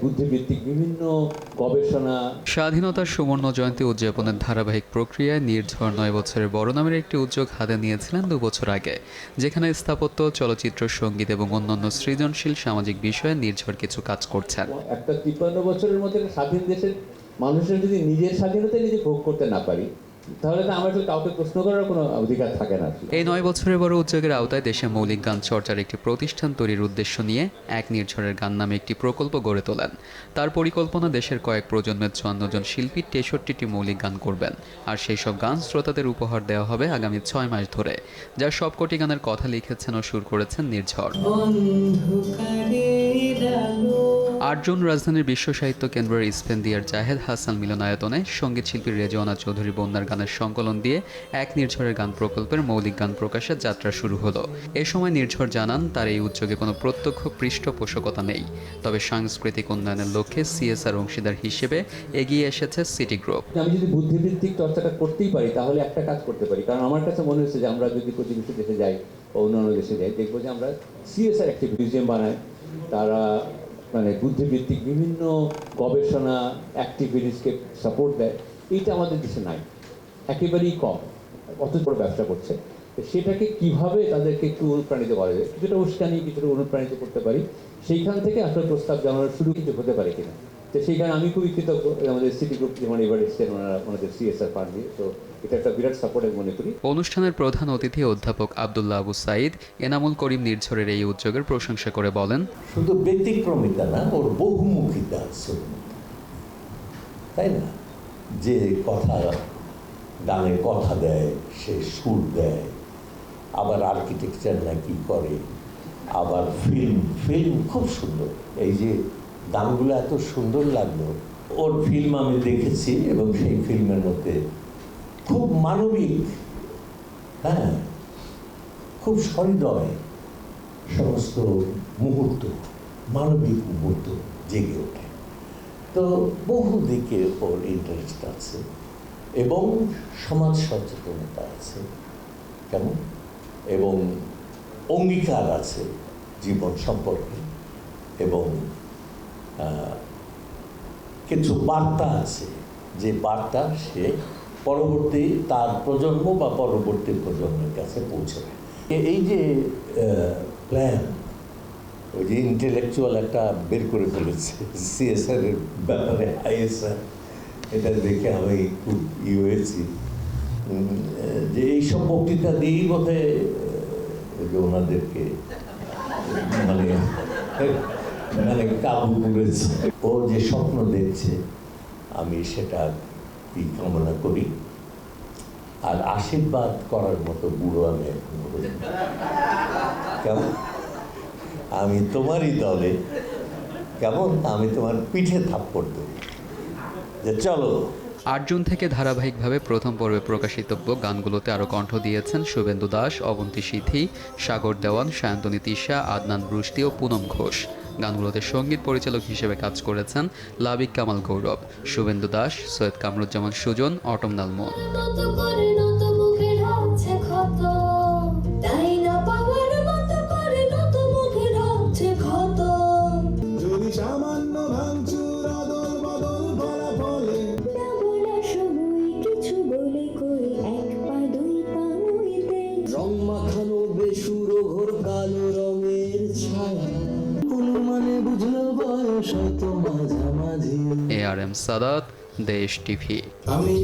বুদ্ধিভিত্তিক বিভিন্ন গবেষণা। স্বাধীনতার সুবর্ণ জয়ন্তী উদযাপনের ধারাবাহিক প্রক্রিয়ায় নির্ঝর ৯ বছরের বড় নামের একটি উদ্যোগ হাতে নিয়েছিলেন ২ বছর আগে, যেখানে স্থাপত্য, চলচ্চিত্র, সঙ্গীত এবং অন্যান্য সৃজনশীল সামাজিক বিষয়ে নির্ঝর কিছু কাজ করছেন। একটা ৫৩ বছরের মধ্যে স্বাধীন দেশের মানুষের যদি নিজের স্বাধীনতা নিজে ভোগ করতে না পারি, তাহলে তো আমার কাউকে প্রশ্ন করার কোনো অধিকার থাকে না। এই ৯ বছরের বড় উদ্যোগের আওতায় দেশে মৌলিক গান চর্চার একটি প্রতিষ্ঠান তৈরির উদ্দেশ্য নিয়ে এক নির্ঝরের গান নামে একটি প্রকল্প গড়ে তোলেন। তার পরিকল্পনা দেশের কয়েক প্রজন্মের ৫৪ জন শিল্পী ৬৩টি মৌলিক গান করবেন, আর সেই সব গান শ্রোতাদের উপহার দেওয়া হবে আগামী ৬ মাস ধরে, যার সবকটি গানের কথা লিখেছেন ও সুর করেছেন নির্ঝর। ৮ জুন রাজধানীর বিশ্ব সাহিত্য কেন্দ্রের ইস্পেন্দিয়ার জাহেদ হাসান মিলনায়তনে সঙ্গীতশিল্পী রেজওয়ানা চৌধুরী বন্যার গানের সংকলন দিয়ে এক নির্ঝরের গান প্রকল্পের মৌলিক গান প্রকাশের যাত্রা শুরু হলো। এ সময় নির্ঝর জানান, তার এই উদ্যোগে কোনো প্রত্যক্ষ পৃষ্ঠপোষকতা নেই, তবে সাংস্কৃতিক উন্নয়নের লক্ষ্যে সিএসআর অংশীদার হিসেবে এগিয়ে এসেছে সিটি গ্রুপ। আমি যদি বুদ্ধিভিত্তিক চর্চাটা করতেই পারি, তাহলে একটা কাজ করতে পারি। কারণ আমার কাছে মনে হচ্ছে যে আমরা যদি প্রতিবেশী দেশে যাই বা অন্যান্য দেশে যাই, দেখবো যে আমরা সিএসআর একটি মিউজিয়াম বানাই, তারা বুদ্ধিভিত্তিক বিভিন্ন গবেষণা অ্যাক্টিভিটিসকে সাপোর্ট দেয়। এইটা আমাদের দেশে নাই, একেবারেই কম। অত বড় ব্যবসা করছে, সেটাকে কিভাবে তাদেরকে একটু অনুপ্রাণিত করা যায়, কিছুটা উস্কানি, কিছুটা অনুপ্রাণিত করতে পারি, সেইখান থেকে আসলে প্রস্তাব জানানোর শুরু কিছু হতে পারে কিনা। তো সেইখানে আমি খুবই কৃতজ্ঞ, আমাদের সিটি গ্রুপ যেমন এবার এসছেন, ওনারা আমাদের সিএসআর ফান্ড দিয়ে, তো এটা একটা বিরাট সাপোর্ট মনে করি। অনুষ্ঠানের প্রধান অতিথি অধ্যাপক আব্দুল্লাহ আবু সাঈদ এনামুল করিম নির্ঝরের এই উদ্যোগের প্রশংসা করে বলেন, শুধু ব্যতিক্রমিতা না, ওর বহুমুখিতা আছে, তাই না? যে কথা গানে কথা দেয়, সে সুর দেয়, আবার আর্কিটেকচার নাকি করে, আবার ফিল্ম খুব সুন্দর। এই যে গানগুলো এত সুন্দর লাগলো, ওর ফিল্ম আমি দেখেছি এবং সেই ফিল্মের মধ্যে খুব মানবিক, হ্যাঁ, খুব সহৃদয় সমস্ত মুহূর্ত, মানবিক মুহূর্ত জেগে ওঠে। তো বহু দিকে ওর ইন্টারেস্ট আছে এবং সমাজ সচেতনতা আছে, কেমন, এবং অঙ্গীকার আছে জীবন সম্পর্কে, এবং কিছু বার্তা আছে, যে বার্তা সে পরবর্তী তার প্রজন্ম বা পরবর্তী প্রজন্মের কাছে পৌঁছাবে। এই যে প্ল্যান, ওই যে ইন্টেলেকচুয়াল একটা বের করে ফেলেছে সিএসআর এর ব্যাপারে, আইএসআর, এটা দেখে আমি খুব হয়েছি যে এইসব বক্তৃতা দিয়েই বোধহয় ওনাদেরকে মানে কাবু করেছে। ও যে স্বপ্ন দেখছে, আমি সেটা কি কামনা করি, আর আশীর্বাদ করার মতো বুড়ো আমি এখন হই। কেমন, আমি তোমারই দলে, কেমন, আমি তোমার পিঠে থাপ্পড় দেব, যে চলো। ৮ জুন থেকে ধারাবাহিকভাবে প্রথম পর্বে প্রকাশিতব্য গানগুলোতে আরও কণ্ঠ দিয়েছেন শুভেন্দু দাস, অবন্তী সিথি, সাগর দেওয়ান, সায়ন্তনী তিশা, আদনান রুশদি ও পুনম ঘোষ। গানগুলোতে সঙ্গীত পরিচালক হিসেবে কাজ করেছেন লাবিক কামাল গৌরব, শুভেন্দু দাস, সৈয়দ কামরুজ্জামান সুজন, অটম নালমন। ARM সাদাত, দেশ টিভি। আমি